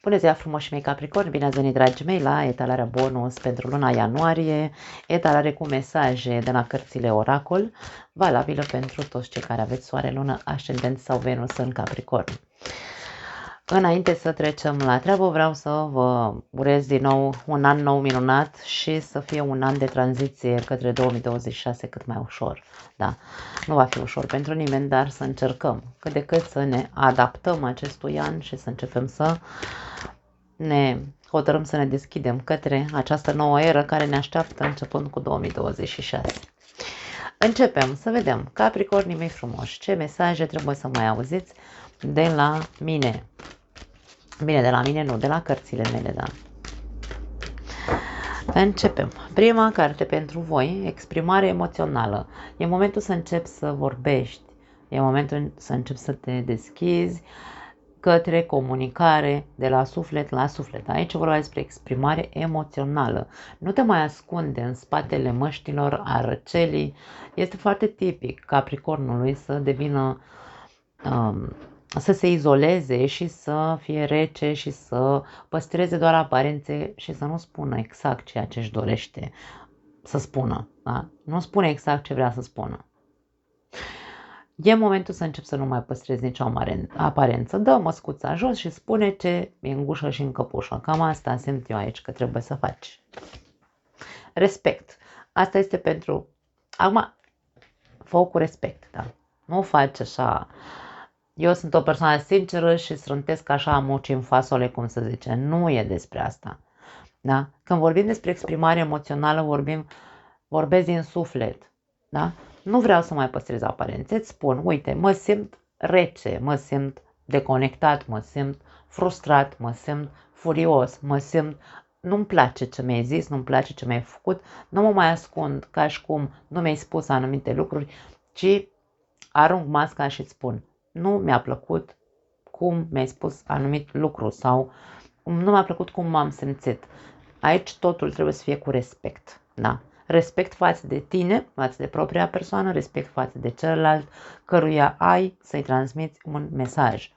Bună ziua frumoși mei Capricorn, bine ați venit dragii mei la etalarea bonus pentru luna ianuarie, etalare cu mesaje de la cărțile Oracol, valabilă pentru toți cei care aveți soare, lună, ascendent sau Venus în Capricorn. Înainte să trecem la treabă, vreau să vă urez din nou un an nou minunat și să fie un an de tranziție către 2026 cât mai ușor. Da, nu va fi ușor pentru nimeni, dar să încercăm cât de cât să ne adaptăm acestui an și să începem să ne hotărâm să ne deschidem către această nouă eră care ne așteaptă începând cu 2026. Începem să vedem, Capricornii mei frumoși, ce mesaje trebuie să mai auziți de la mine. Bine, de la mine nu, de la cărțile mele, da. Începem. Prima carte pentru voi, exprimare emoțională. E momentul să începi să vorbești, e momentul să începi să te deschizi către comunicare de la suflet la suflet. Aici vorba despre exprimare emoțională. Nu te mai ascunde în spatele măștilor, a răcelii. Este foarte tipic Capricornului să devină, să se izoleze și să fie rece și să păstreze doar aparențe și să nu spună exact ceea ce își dorește să spună. Da? Nu spune exact ce vrea să spună. E momentul să încep să nu mai păstrezi nicio aparență. Dă măscuța jos și spune ce e în gușă și în căpușă. Cam asta simt eu aici că trebuie să faci. Respect. Asta este pentru... Acum, fă cu respect, da? Nu faci așa... Eu sunt o persoană sinceră și strântesc așa muci în fasole, cum se zice. Nu e despre asta. Da? Când vorbim despre exprimare emoțională, vorbesc din suflet. Da? Nu vreau să mai păstrez aparențe, îți spun, uite, mă simt rece, mă simt deconectat, mă simt frustrat, mă simt furios, mă simt, nu-mi place ce mi-ai zis, nu-mi place ce mi-ai făcut, nu mă mai ascund ca și cum nu mi-ai spus anumite lucruri, ci arunc masca și îți spun, nu mi-a plăcut cum mi-ai spus anumit lucru sau nu mi-a plăcut cum m-am simțit. Aici totul trebuie să fie cu respect, da? Respect față de tine, față de propria persoană, respect față de celălalt căruia ai să-i transmiți un mesaj.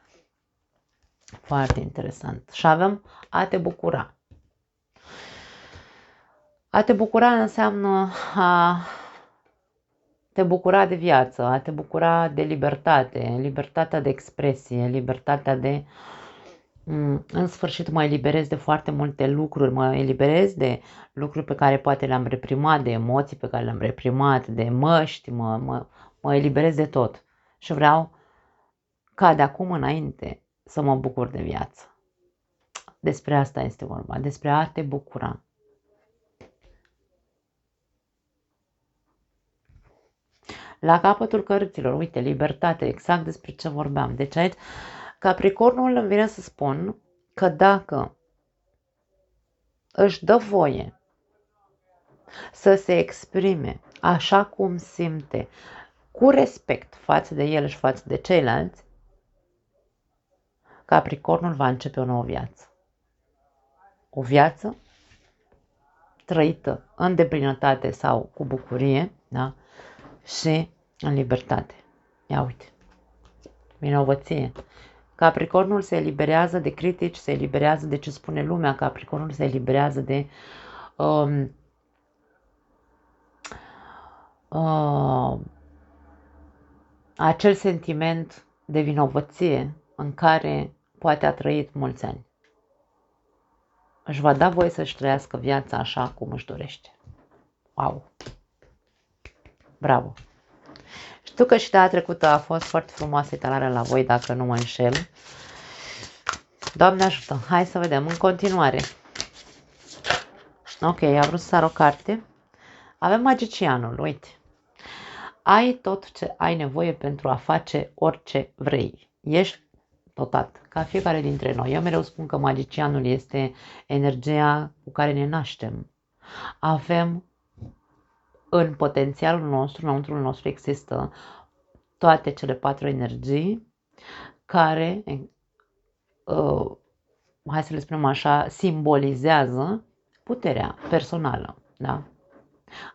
Foarte interesant. Și avem a te bucura. A te bucura înseamnă a te bucura de viață, a te bucura de libertate, libertatea de expresie, libertatea de... În sfârșit mă eliberez de foarte multe lucruri, mă eliberez de lucruri pe care poate le-am reprimat, de emoții pe care le-am reprimat, de măști, mă eliberez de tot. Și vreau ca de acum înainte să mă bucur de viață. Despre asta este vorba, despre a te bucura. La capătul cărților, uite, libertate, exact despre ce vorbeam. Deci aici Capricornul îmi vine să spun că dacă își dă voie să se exprime așa cum simte, cu respect față de el și față de ceilalți, Capricornul va începe o nouă viață. O viață trăită în deplinătate sau cu bucurie, da? Și în libertate. Ia uite, vinovăție. Capricornul se eliberează de critici, se eliberează de ce spune lumea, Capricornul se eliberează de acel sentiment de vinovăție în care poate a trăit mulți ani. Își va da voie să-și trăiască viața așa cum își dorește. Wow! Bravo! Știu că și data trecută a fost foarte frumoasă etalarea la voi, dacă nu mă înșel. Doamne ajută! Hai să vedem în continuare. Ok, a vrut să sar o carte. Avem magicianul, uite. Ai tot ce ai nevoie pentru a face orice vrei. Ești dotat, ca fiecare dintre noi. Eu mereu spun că magicianul este energia cu care ne naștem. Avem în potențialul nostru, înăuntrul nostru există toate cele 4 energii care, hai să le spunem așa, simbolizează puterea personală. Da?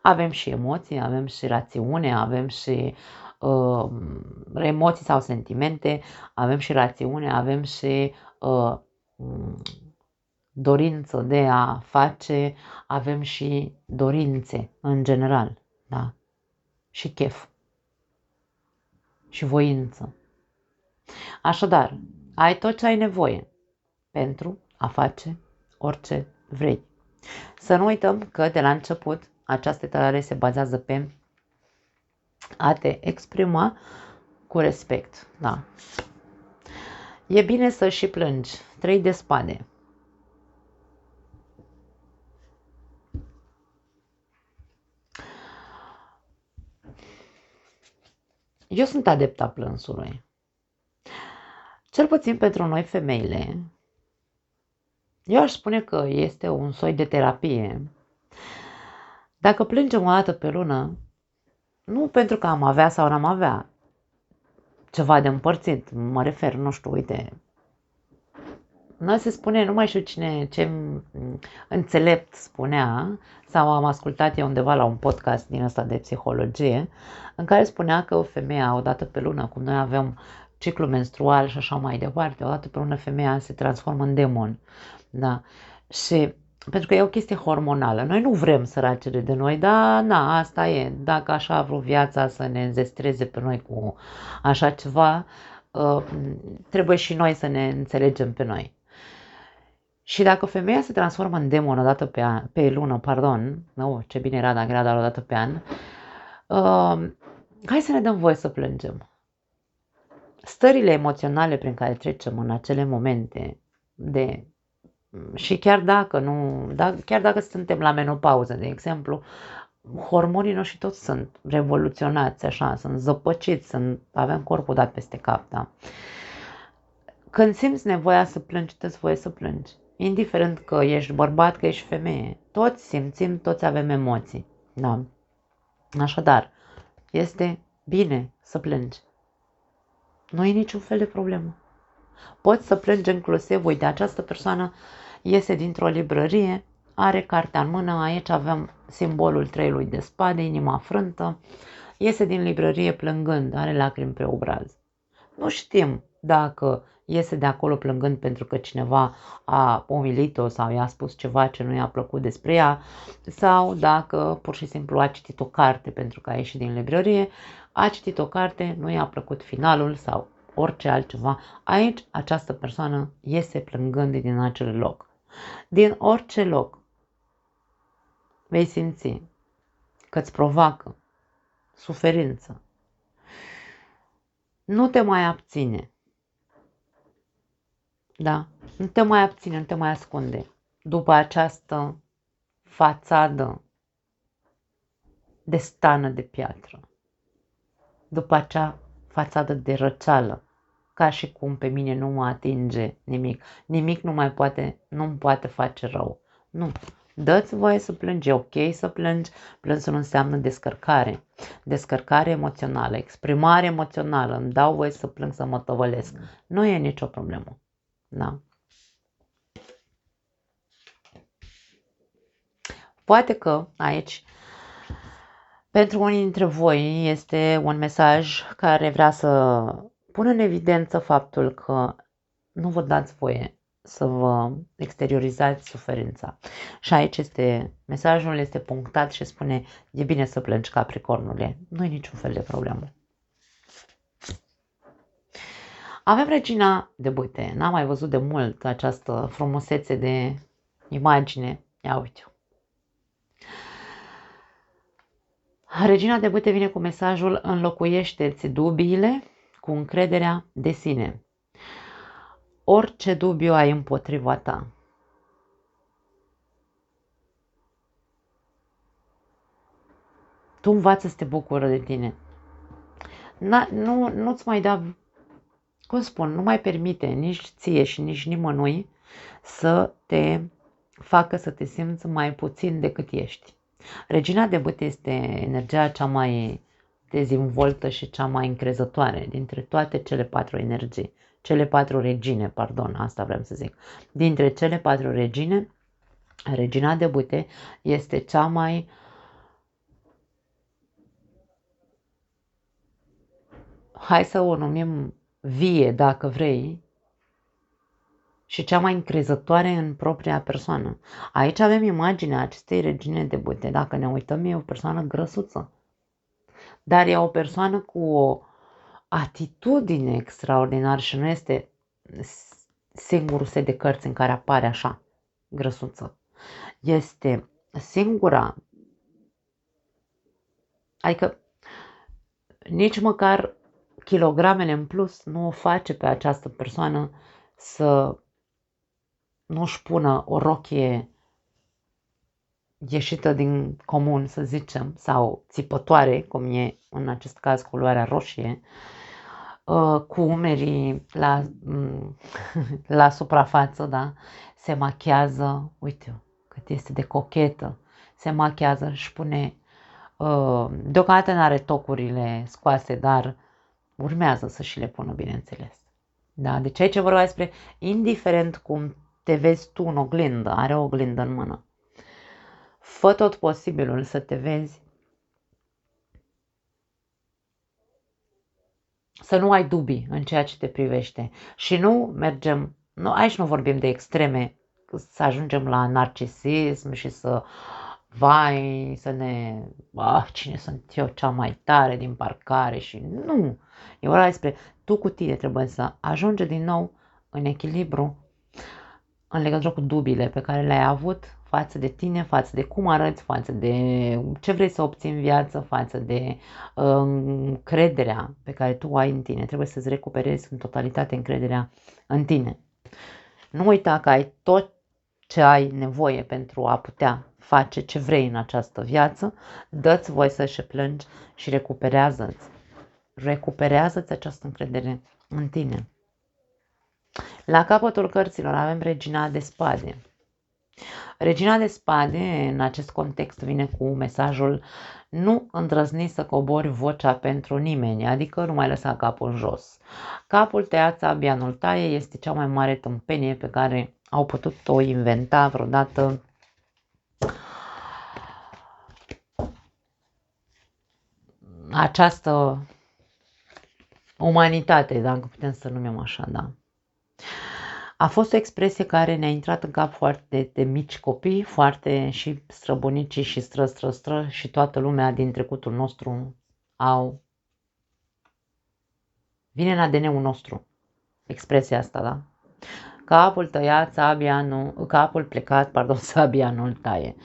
Avem și emoții, avem și rațiune, avem și emoții sau sentimente, avem și rațiune, avem și dorință de a face, avem și dorințe în general, da? Și chef și voință. Așadar, ai tot ce ai nevoie pentru a face orice vrei. Să nu uităm că de la început această tare se bazează pe a te exprima cu respect. Da. E bine să și plângi. 3 de spade. Eu sunt adepta plânsului. Cel puțin pentru noi femeile. Eu aș spune că este un soi de terapie. Dacă plângem o dată pe lună, nu pentru că am avea sau n-am avea ceva de împărțit, mă refer, nu știu, uite, noi se spune, nu mai știu cine, ce înțelept spunea, sau am ascultat eu undeva la un podcast din ăsta de psihologie, în care spunea că o femeie odată pe lună, cum noi avem ciclu menstrual și așa mai departe, odată pe lună femeia se transformă în demon. Da? Și pentru că e o chestie hormonală. Noi nu vrem săracele de noi, dar na, asta e. Dacă așa a vrut viața să ne înzestreze pe noi cu așa ceva, trebuie și noi să ne înțelegem pe noi. Și dacă femeia se transformă în demon odată pe lună, pardon, ce bine era dacă era doar odată pe an, hai să ne dăm voie să plângem. Stările emoționale prin care trecem în acele momente și chiar dacă suntem la menopauză, de exemplu, hormonii noștri toți sunt revoluționați, așa, sunt zăpăciți, avem corpul dat peste cap, da? Când simți nevoia să plângi, te-ți voie să plângi. Indiferent că ești bărbat, că ești femeie. Toți simțim, toți avem emoții. Da? Așadar, este bine să plângi. Nu e niciun fel de problemă. Poți să plângi inclusiv, uite, această persoană iese dintr-o librărie, are cartea în mână, aici avem simbolul 3 de spade, inima frântă, iese din librărie plângând, are lacrimi pe obraz. Nu știm dacă iese de acolo plângând pentru că cineva a umilit-o sau i-a spus ceva ce nu i-a plăcut despre ea, sau dacă pur și simplu a citit o carte pentru că a ieșit din librărie, a citit o carte, nu i-a plăcut finalul sau orice altceva. Aici această persoană iese plângând din acel loc. Din orice loc vei simți că îți provoacă suferință. Nu te mai abține. Da? Nu te mai abține, nu te mai ascunde. După această fațadă de stană de piatră. După acea fațadă de răceală. Ca și cum pe mine nu mă atinge nimic. Nimic nu-mi poate face rău. Nu. Dă-ți voie să plângi, e ok să plângi. Plânsul înseamnă descărcare. Descărcare emoțională, exprimare emoțională. Îmi dau voie să plâng, să mă tăvălesc. Nu e nicio problemă. Da? Poate că aici, pentru unii dintre voi, este un mesaj care vrea să pună în evidență faptul că nu vă dați voie să vă exteriorizați suferința. Și aici mesajul este punctat și spune, e bine să plângi, Capricornule. Nu e niciun fel de problemă. Avem Regina de Bâte. N-am mai văzut de mult această frumusețe de imagine. Ia uite. Regina de Bâte vine cu mesajul, înlocuiește-ți dubiile cu încrederea de sine. Orice dubiu ai împotriva ta. Tu învață să te bucură de tine. Nu-ți mai da, cum spun, nu mai permite nici ție și nici nimănui să te facă să te simți mai puțin decât ești. Regina de Bâte este energia cea mai dezvoltă și cea mai încrezătoare dintre toate cele 4 energii. Cele 4 regine, pardon, asta vreau să zic. Dintre cele 4 regine, Regina de Bâte este cea mai hai să o numim vie, dacă vrei, și cea mai încrezătoare în propria persoană. Aici avem imaginea acestei regine de bâte. Dacă ne uităm, e o persoană grăsuță, dar e o persoană cu o atitudine extraordinară și nu este singurul set de cărți în care apare așa, grăsuță. Este singura, adică nici măcar kilogramele în plus nu o face pe această persoană să nu-și pună o rochie ieșită din comun, să zicem, sau țipătoare, cum e în acest caz culoarea roșie, cu umerii la suprafață, da? Se machează, uite cât este de cochetă, se machează, își pune, deocamdată n-are tocurile scoase, dar urmează să și le pună, bineînțeles. Da? Deci aici vorba despre, indiferent cum te vezi tu în oglindă, are o oglindă în mână, fă tot posibilul să te vezi, să nu ai dubii în ceea ce te privește și nu mergem, nu, aici nu vorbim de extreme, să ajungem la narcisism și să, vai, să ne, cine sunt eu cea mai tare din parcare și nu, e vorba despre tu cu tine trebuie să ajungi din nou în echilibru în legătură cu dubiile pe care le-ai avut față de tine, față de cum arăți, față de ce vrei să obții în viață, față de încrederea pe care tu o ai în tine. Trebuie să-ți recuperezi în totalitate încrederea în tine. Nu uita că ai tot ce ai nevoie pentru a putea face ce vrei în această viață, dă-ți voie să-și plângi și recuperează-ți această încredere în tine. La capătul cărților avem Regina de Spade. Regina de Spade, în acest context, vine cu mesajul: nu îndrăzni să cobori vocea pentru nimeni, adică nu mai lăsa capul în jos. Capul tăiat, sabia nu-l taie, este cea mai mare tâmpenie pe care au putut-o inventa vreodată această umanitate, dacă putem să numim așa, da. A fost o expresie care ne-a intrat în cap foarte de mici copii, foarte și străbunicii și stră și toată lumea din trecutul nostru au... Vine în ADN-ul nostru expresia asta, da? Capul tăiat, sabia nu... Capul plecat, pardon, sabia nu-l taie.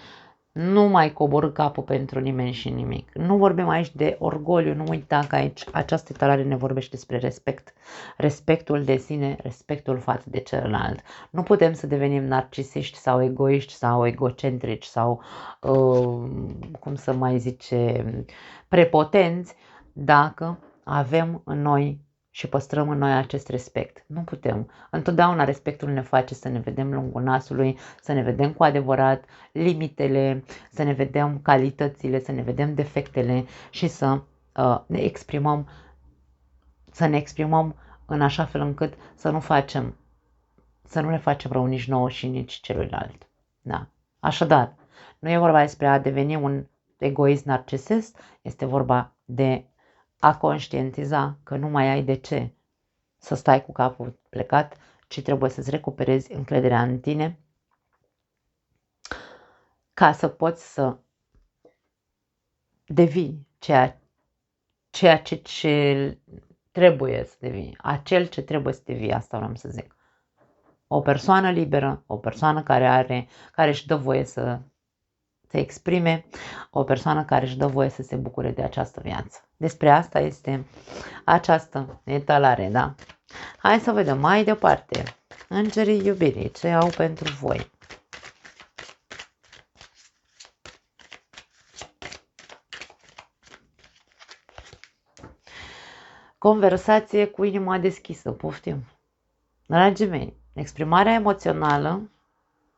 Nu mai coborî capul pentru nimeni și nimic. Nu vorbim aici de orgoliu, nu uita că aici această etalare ne vorbește despre respect. Respectul de sine, respectul față de celălalt. Nu putem să devenim narcisiști sau egoiști sau egocentrici sau, cum să mai zice, prepotenți dacă avem în noi și păstrăm în noi acest respect. Nu putem. Întotdeauna respectul ne face să ne vedem lungul nasului, să ne vedem cu adevărat limitele, să ne vedem calitățile, să ne vedem defectele și să ne exprimăm în așa fel încât să nu ne facem rău nici nouă și nici celuilalt. Da. Așadar, nu e vorba despre a deveni un egoist narcisist, este vorba de a conștientiza că nu mai ai de ce să stai cu capul plecat, ci trebuie să-ți recuperezi încrederea în tine ca să poți să devii ceea ce trebuie să devii, acel ce trebuie să devii, asta vreau să zic. O persoană liberă, o persoană care își dă voie să se exprime, o persoană care își dă voie să se bucure de această viață. Despre asta este această etalare, da? Hai să vedem mai departe. Îngerii iubirii, ce au pentru voi? Conversație cu inima deschisă, poftim. Dragii mei, exprimarea emoțională,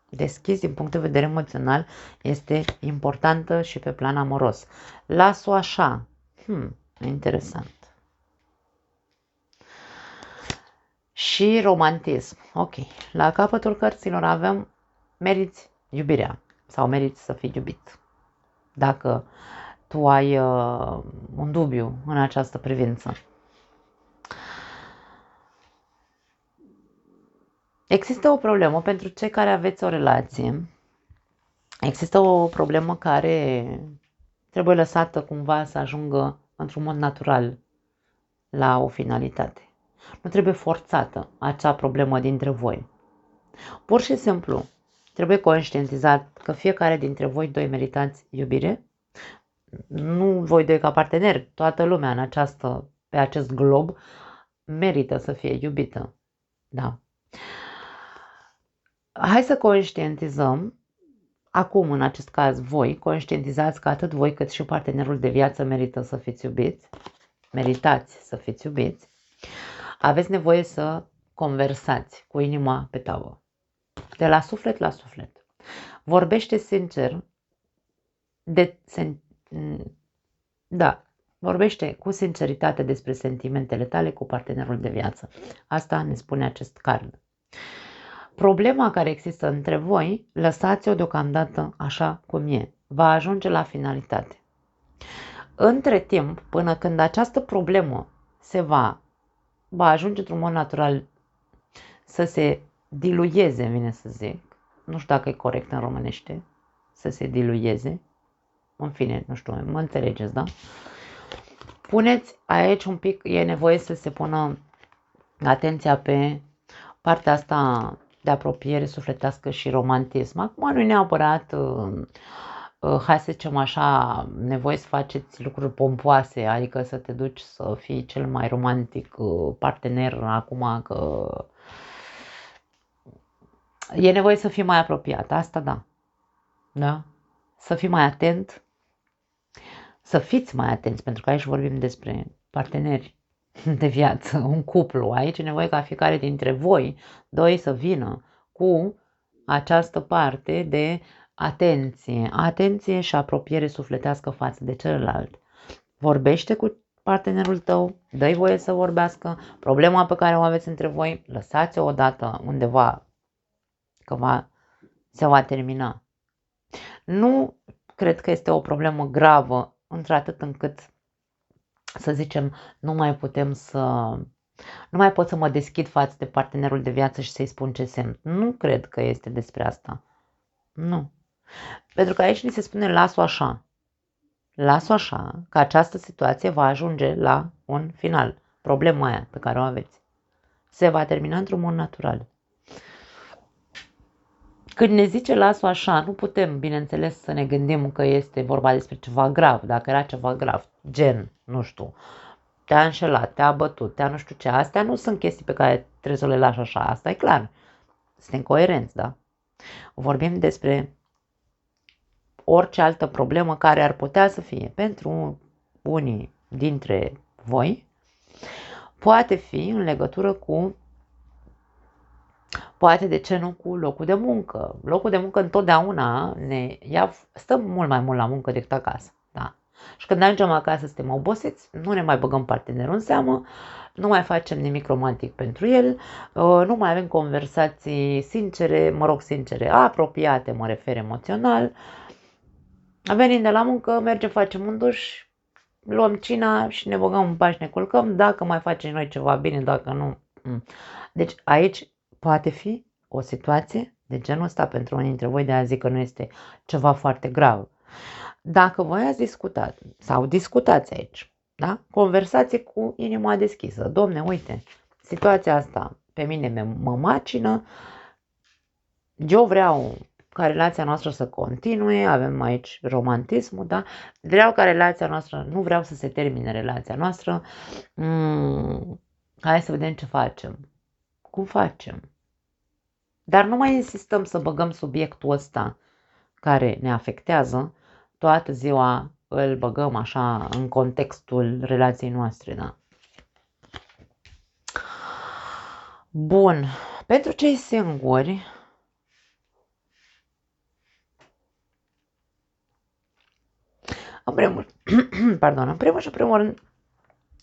deschis din punct de vedere emoțional, este importantă și pe plan amoros. Las-o așa. Interesant. Și romantism. Ok. La capătul cărților avem meriți iubirea sau meriți să fii iubit. Dacă tu ai un dubiu în această privință. Există o problemă pentru cei care aveți o relație. Există o problemă care trebuie lăsată cumva să ajungă într-un mod natural la o finalitate. Nu trebuie forțată acea problemă dintre voi. Pur și simplu, trebuie conștientizat că fiecare dintre voi doi meritați iubire. Nu voi doi ca parteneri, toată lumea pe acest glob merită să fie iubită. Da. Hai să conștientizăm, acum în acest caz voi, conștientizați că atât voi cât și partenerul de viață merită să fiți iubiți, meritați să fiți iubiți. Aveți nevoie să conversați cu inima pe tavă, de la suflet la suflet. Vorbește sincer, vorbește cu sinceritate despre sentimentele tale cu partenerul de viață. Asta ne spune acest card. Problema care există între voi, lăsați-o deocamdată așa cum e. Va ajunge la finalitate. Între timp, până când această problemă va ajunge într-un mod natural să se diluieze, vine să zic. Nu știu dacă e corect în românește, să se diluieze. În fine, nu știu, mă înțelegeți, da? Puneți aici un pic, e nevoie să se pună atenția pe partea asta de apropiere sufletească și romantism. Acum nu e neapărat, hai să zicem așa, nevoie să faceți lucruri pompoase, adică să te duci să fii cel mai romantic partener acum, că e nevoie să fii mai apropiat, asta da. Da? Să fii mai atent, să fiți mai atenți, pentru că aici vorbim despre parteneri de viață, un cuplu. Aici e nevoie ca fiecare dintre voi, doi, să vină cu această parte de atenție și apropiere sufletească față de celălalt. Vorbește cu partenerul tău, dă-i voie să vorbească, problema pe care o aveți între voi, lăsați-o odată undeva, că se va termina. Nu cred că este o problemă gravă, într-atât încât să zicem, nu mai pot să mă deschid față de partenerul de viață și să-i spun ce simt. Nu cred că este despre asta. Nu. Pentru că aici ni se spune las-o așa. Las-o așa, că această situație va ajunge la un final. Problema aia pe care o aveți se va termina într-un mod natural. Când ne zice las-o așa, nu putem, bineînțeles, să ne gândim că este vorba despre ceva grav. Dacă era ceva grav, gen, nu știu, te-a înșelat, te-a bătut, te-a nu știu ce, astea nu sunt chestii pe care trebuie să le lași așa, asta e clar. Suntem coerenți, da? Vorbim despre orice altă problemă care ar putea să fie pentru unii dintre voi, poate fi în legătură cu, poate de ce nu, cu locul de muncă. Locul de muncă întotdeauna stăm mult mai mult la muncă decât acasă, da? Și când ajungem acasă suntem obosiți, nu ne mai băgăm partenerul în seamă, nu mai facem nimic romantic pentru el, nu mai avem conversații sincere, apropiate, mă refer emoțional. Venind de la muncă, mergem, facem un duș, luăm cina și ne băgăm în pat și ne culcăm, dacă mai facem noi ceva bine, dacă nu. Deci aici poate fi o situație de genul ăsta pentru unii dintre voi, de a zic că nu este ceva foarte grav. Dacă voi ați discutat sau discutați aici, da? Conversație cu inima deschisă. Domne, uite, situația asta pe mine mă macină, eu vreau ca relația noastră să continue, avem aici romantismul, da? Vreau ca relația noastră, nu vreau să se termine relația noastră, hai să vedem ce facem. Cum facem? Dar nu mai insistăm să băgăm subiectul ăsta care ne afectează, toată ziua îl băgăm așa în contextul relației noastre, da? Bun, pentru cei singuri, în primul și primul rând,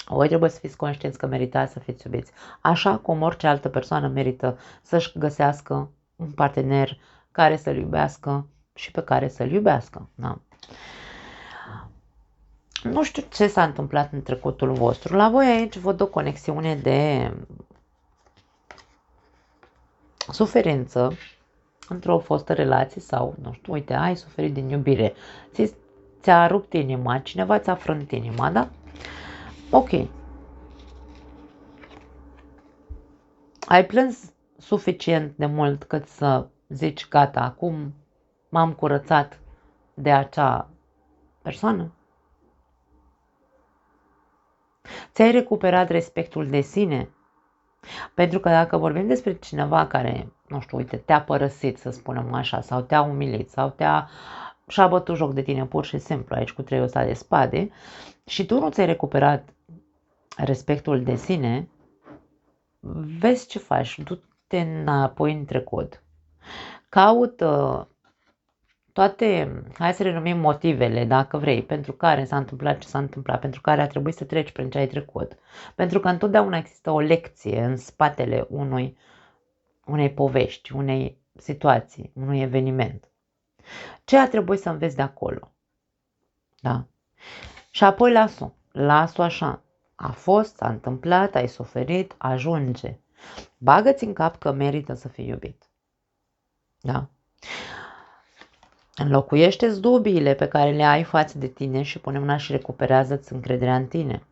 voi trebuie să fiți conștienți că meritați să fiți iubiți. Așa cum orice altă persoană merită să-și găsească un partener care să-l iubească și pe care să-l iubească. Da? Nu știu ce s-a întâmplat în trecutul vostru. La voi aici văd o conexiune de suferință într-o fostă relație sau, nu știu, uite, ai suferit din iubire, ți-a rupt inima, cineva ți-a frânt inima, da? Ok. Ai plâns suficient de mult cât să zici, gata, acum m-am curățat de acea persoană? Ți-ai recuperat respectul de sine? Pentru că dacă vorbim despre cineva care, nu știu, uite, te-a părăsit, să spunem așa, sau te-a umilit, sau și-a bătut joc de tine pur și simplu aici cu treiul ăsta de spade și tu nu ți-ai recuperat respectul de sine, vezi ce faci, du-te înapoi în trecut, caută toate, hai să le numim motivele, dacă vrei, pentru care s-a întâmplat ce s-a întâmplat, pentru care a trebuit să treci prin ce ai trecut. Pentru că întotdeauna există o lecție în spatele unei povești, unei situații, unui eveniment. Ce a trebuit să înveți de acolo? Da? Și apoi las-o așa. A fost, s-a întâmplat, ai suferit, ajunge. Bagă-ți în cap că merită să fii iubit. Da? Înlocuiește-ți dubiile pe care le ai față de tine și pune mâna și recuperează-ți încrederea în tine.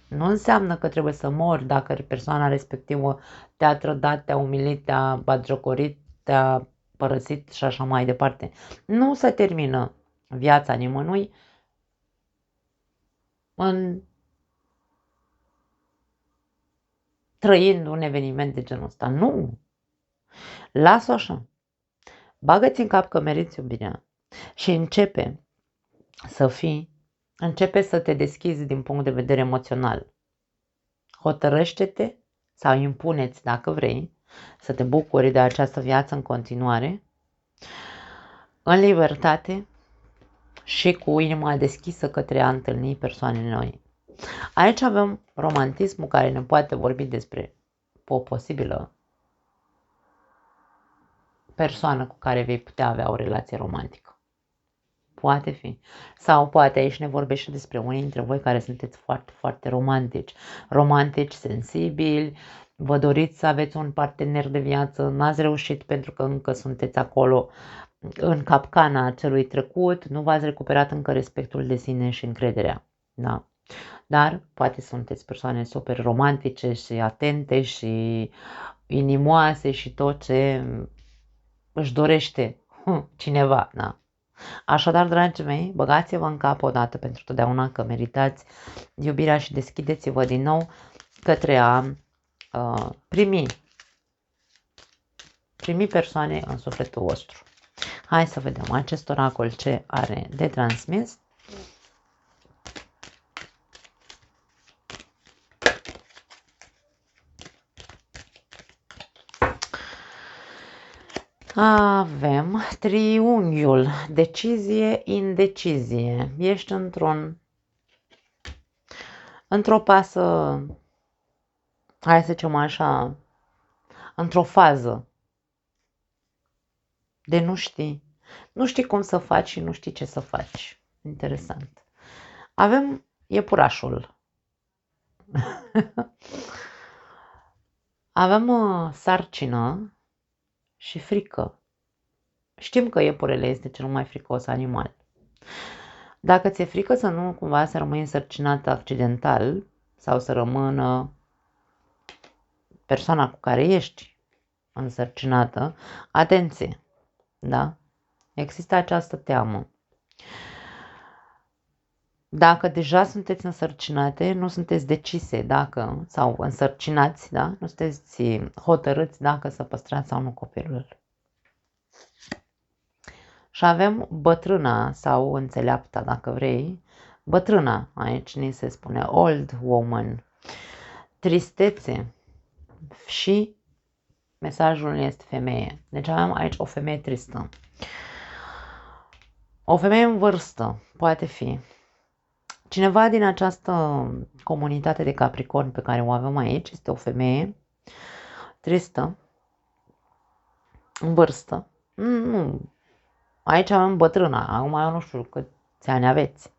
Nu înseamnă că trebuie să mori dacă persoana respectivă te-a trădat, te-a umilit, te-a batjocorit, te-a părăsit și așa mai departe. Nu se termină viața nimănui trăind un eveniment de genul ăsta. Nu! Lasă-o așa. Bagă-ți în cap că meriți iubirea și începe să te deschizi din punct de vedere emoțional. Hotărăște-te sau impuneți, dacă vrei, să te bucuri de această viață în continuare, în libertate și cu inima deschisă către a întâlni persoane noi. Aici avem romantismul care ne poate vorbi despre o posibilă persoană cu care vei putea avea o relație romantică. Poate fi. Sau poate aici ne vorbește despre unii dintre voi care sunteți foarte, foarte romantici. Romantici, sensibili, vă doriți să aveți un partener de viață, n-ați reușit pentru că încă sunteți acolo în capcana acelui trecut, nu v-ați recuperat încă respectul de sine și încrederea. Da. Dar poate sunteți persoane super romantice și atente și inimoase și tot ce își dorește cineva. Da. Așadar, dragii mei, băgați-vă în cap odată pentru totdeauna că meritați iubirea și deschideți-vă din nou către a primi persoane în sufletul vostru. Hai să vedem acest oracol ce are de transmis. Avem triunghiul, decizie, indecizie. Ești într-o pasă, hai să zicem așa, într-o fază de nu știi cum să faci și nu știi ce să faci. Interesant. Avem iepurașul. Avem sarcină și frică. Știm că iepurele este cel mai fricos animal. Dacă ți-e frică să nu cumva să rămâi însărcinată accidental sau să rămână persoana cu care ești însărcinată, atenție, da? Există această teamă. Dacă deja sunteți însărcinate, nu sunteți decise sau însărcinați, da? Nu sunteți hotărâți dacă să păstrați sau nu copilul. Și avem bătrâna sau înțeleapta, dacă vrei. Bătrâna, aici ni se spune old woman. Tristețe și mesajul este femeie. Deci avem aici o femeie tristă. O femeie în vârstă, poate fi. Cineva din această comunitate de Capricorn pe care o avem aici este o femeie tristă, în vârstă. Nu. Aici avem bătrâna, acum eu nu știu câți ani aveți.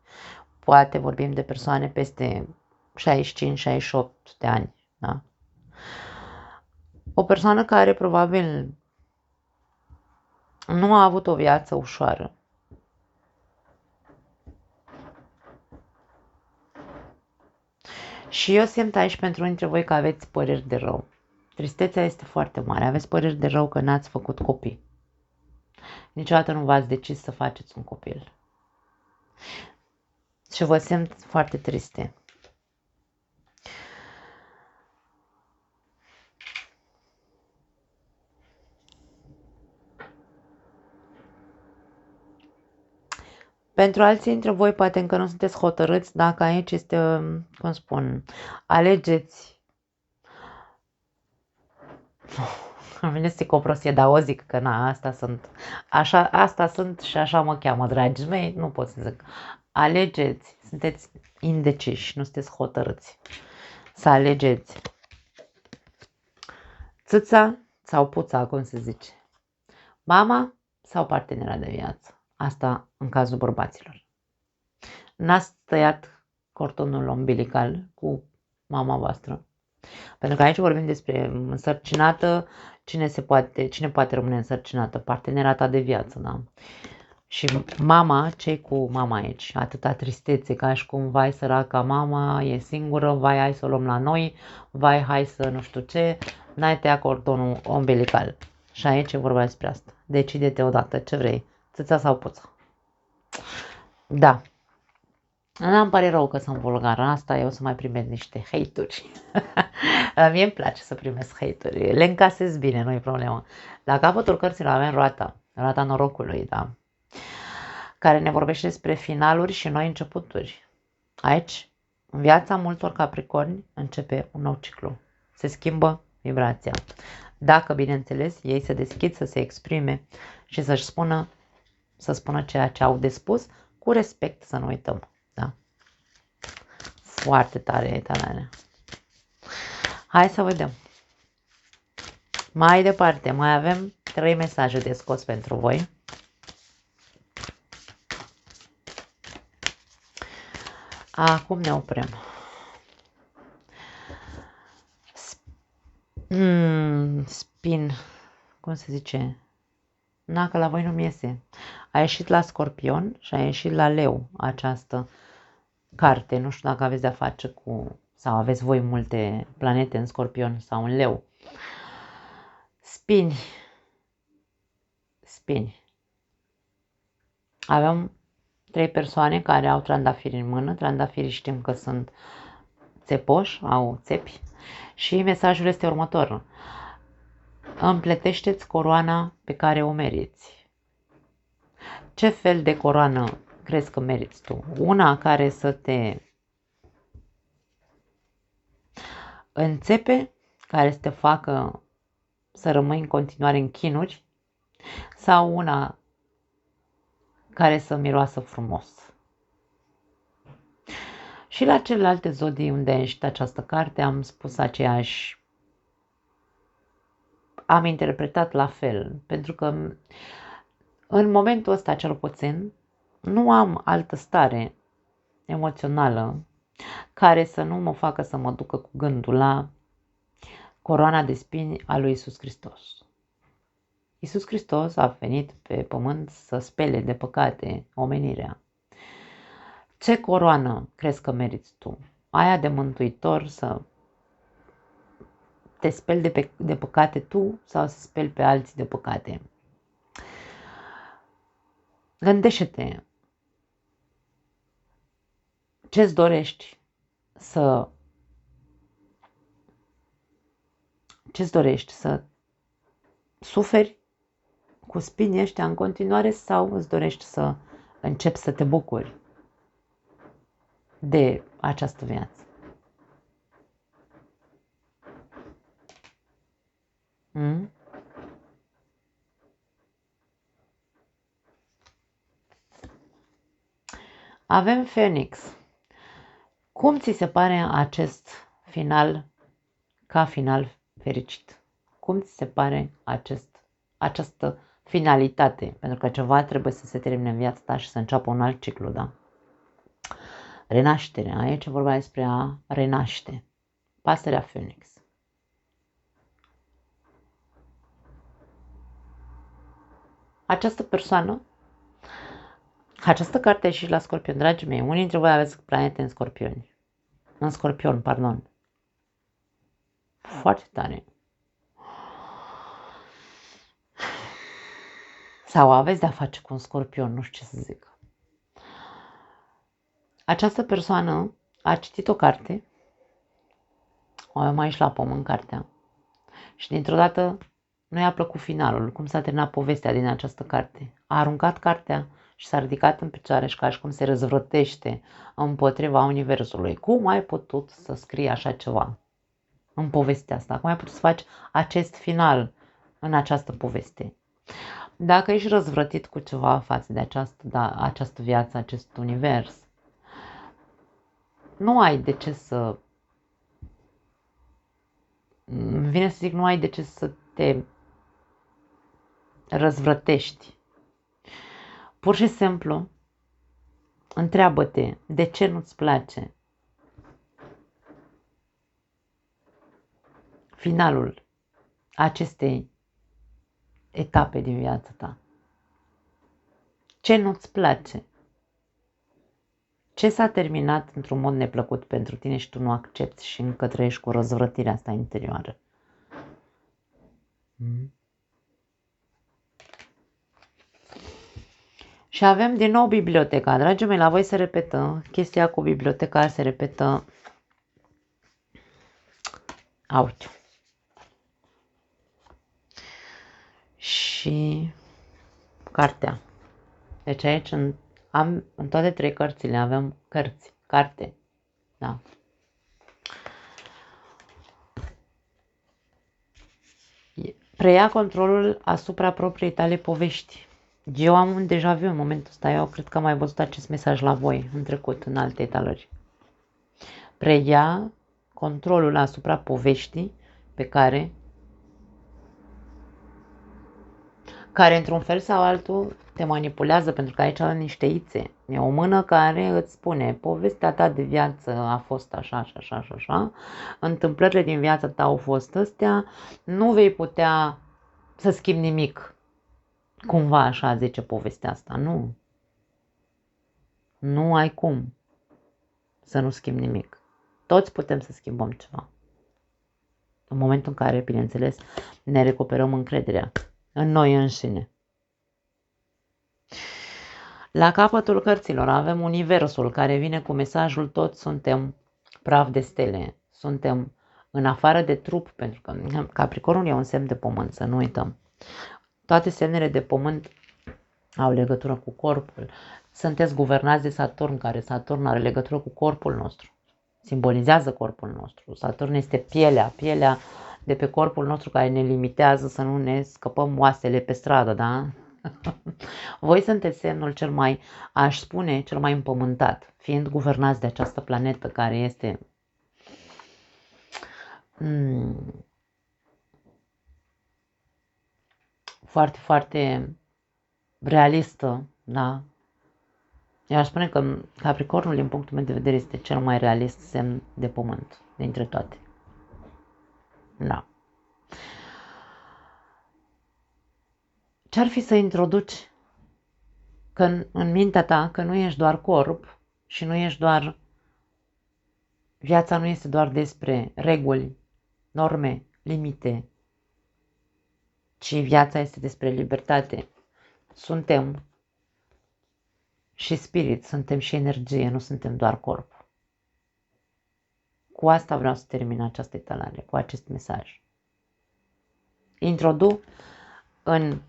Poate vorbim de persoane peste 65-68 de ani. Da? O persoană care probabil nu a avut o viață ușoară. Și eu simt aici pentru unii dintre voi că aveți păreri de rău. Tristețea este foarte mare. Aveți păreri de rău că n-ați făcut copii. Niciodată nu v-ați decis să faceți un copil. Și vă simt foarte triste. Pentru alții dintre voi poate încă nu sunteți hotărâți dacă aici este, cum spun, alegeți. Îmi vine să zic o prostie, dar o zic că na, asta sunt și așa mă cheamă, dragii mei, nu pot să zic. Alegeți, sunteți indeciși, nu sunteți hotărâți. Să alegeți țâța sau puța, cum se zice, mama sau partenera de viață. Asta în cazul bărbaților. N-ați tăiat cordonul umbilical cu mama voastră. Pentru că aici vorbim despre însărcinată, cine poate rămâne însărcinată? Partenera ta de viață, da? Și mama, ce cu mama aici? Atâta tristețe, ca și cum, vai săraca mama, e singură, vai hai să o luăm la noi, vai hai să nu știu ce, n-ai tăiat cordonul umbilical. Și aici e vorba despre asta. Decide-te odată ce vrei, țâța sau puța. Da. Îmi pare rău că sunt vulgară, asta eu să mai primesc niște hate-uri. Mie îmi place să primesc hate-uri, le încasez bine, nu e problemă. La capătul cărților avem roata norocului, da? Care ne vorbește despre finaluri și noi începuturi. Aici, în viața multor capricorni, începe un nou ciclu. Se schimbă vibrația. Dacă, bineînțeles, ei se deschid să se exprime și să spună ceea ce au de spus, cu respect, să nu uităm. Da? Foarte tare e talarea. Hai să vedem. Mai departe, mai avem 3 mesaje de scos pentru voi. Acum ne oprim. Spin, cum se zice? Na, că la voi nu-mi iese. A ieșit la Scorpion și a ieșit la Leu această carte. Nu știu dacă aveți de-a face cu, sau aveți voi multe planete în Scorpion sau în Leu. Spini. Avem 3 persoane care au trandafiri în mână. Trandafirii știm că sunt țepoși, au țepi. Și mesajul este următor. Împletește-ți coroana pe care o meriți. Ce fel de coroană crezi că meriți tu? Una care să te înțepe, care să te facă să rămâi în continuare în chinuri, sau una care să miroasă frumos? Și la celelalte zodii unde a ieșit această carte am spus aceeași, am interpretat la fel, pentru că în momentul ăsta cel puțin nu am altă stare emoțională care să nu mă facă să mă ducă cu gândul la coroana de spini a lui Iisus Hristos. Iisus Hristos a venit pe pământ să spele de păcate omenirea. Ce coroană crezi că meriți tu? Aia de mântuitor, să te speli de păcate tu sau să speli pe alții de păcate? Gândește-te ce-ți dorești să suferi cu spinii ăștia în continuare sau îți dorești să începi să te bucuri de această viață? Avem Phoenix. Cum ți se pare acest final ca final fericit? Cum ți se pare această finalitate? Pentru că ceva trebuie să se termine în viața ta și să înceapă un alt ciclu, da? Renaștere. Aici e vorba despre a renaște. Pasărea Phoenix. Această persoană, această carte a ieșit la Scorpion, dragii mei. Unii dintre voi aveți planete în Scorpioni. În Scorpion, pardon. Foarte tare. Sau aveți de-a face cu un Scorpion, nu știu ce să zic. Această persoană a citit o carte, o avem aici la pământ cartea, și dintr-o dată nu i-a plăcut finalul, cum s-a terminat povestea din această carte. A aruncat cartea și s-a ridicat în picioare și ca și cum se răzvrătește împotriva universului. Cum ai putut să scrii așa ceva în povestea asta? Cum ai putut să faci acest final în această poveste? Dacă ești răzvrătit cu ceva față de această viață, acest univers, nu ai de ce să... Îmi vine să zic, nu ai de ce să te răzvrătești. Pur și simplu, întreabă-te de ce nu-ți place finalul acestei etape din viața ta. Ce nu-ți place? Ce s-a terminat într-un mod neplăcut pentru tine și tu nu accepti și încă trăiești cu răzvrătirea asta interioară? Și avem din nou biblioteca. Dragii mei, la voi se repetă. Chestia cu biblioteca se repetă. Auciu. Și cartea. Deci aici în toate trei cărțile avem carte. Da. Preia controlul asupra propriei tale povești. Eu am un deja vu în momentul ăsta. Eu cred că am mai văzut acest mesaj la voi în trecut, în alte etalări. Preia controlul asupra poveștii pe care într-un fel sau altul te manipulează, pentru că aici au niște ițe. E o mână care îți spune, povestea ta de viață a fost așa și așa și așa, întâmplările din viața ta au fost astea, nu vei putea să schimbi nimic. Cumva așa zice povestea asta. Nu. Nu ai cum să nu schimbi nimic. Toți putem să schimbăm ceva. În momentul în care, bineînțeles, ne recuperăm încrederea în noi înșine. La capătul cărților avem universul care vine cu mesajul toți suntem praf de stele. Suntem în afară de trup, pentru că Capricornul e un semn de pământ, să nu uităm. Toate semnele de pământ au legătură cu corpul. Sunteți guvernați de Saturn, care Saturn are legătură cu corpul nostru. Simbolizează corpul nostru. Saturn este pielea de pe corpul nostru care ne limitează să nu ne scăpăm oasele pe stradă, da? Voi sunteți semnul cel mai, aș spune, cel mai împământat, fiind guvernați de această planetă care este foarte, foarte realistă, da? Eu aș spune că Capricornul, din punctul meu de vedere, este cel mai realist semn de pământ dintre toate. Da. Ce-ar fi să introduci în mintea ta că nu ești doar corp și nu ești doar... Viața nu este doar despre reguli, norme, limite, ci viața este despre libertate. Suntem și spirit, suntem și energie, nu suntem doar corp. Cu asta vreau să termin această etalare, cu acest mesaj. Introduc în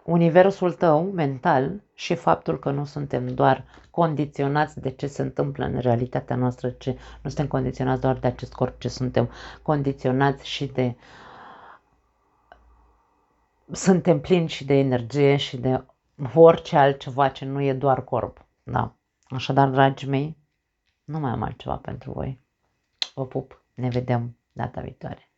universul tău mental și faptul că nu suntem doar condiționați de ce se întâmplă în realitatea noastră, ce nu suntem condiționați doar de acest corp, ce suntem condiționați și de... Suntem plini și de energie și de orice altceva ce nu e doar corp. Da. Așadar, dragii mei, nu mai am altceva pentru voi. Vă pup, ne vedem data viitoare.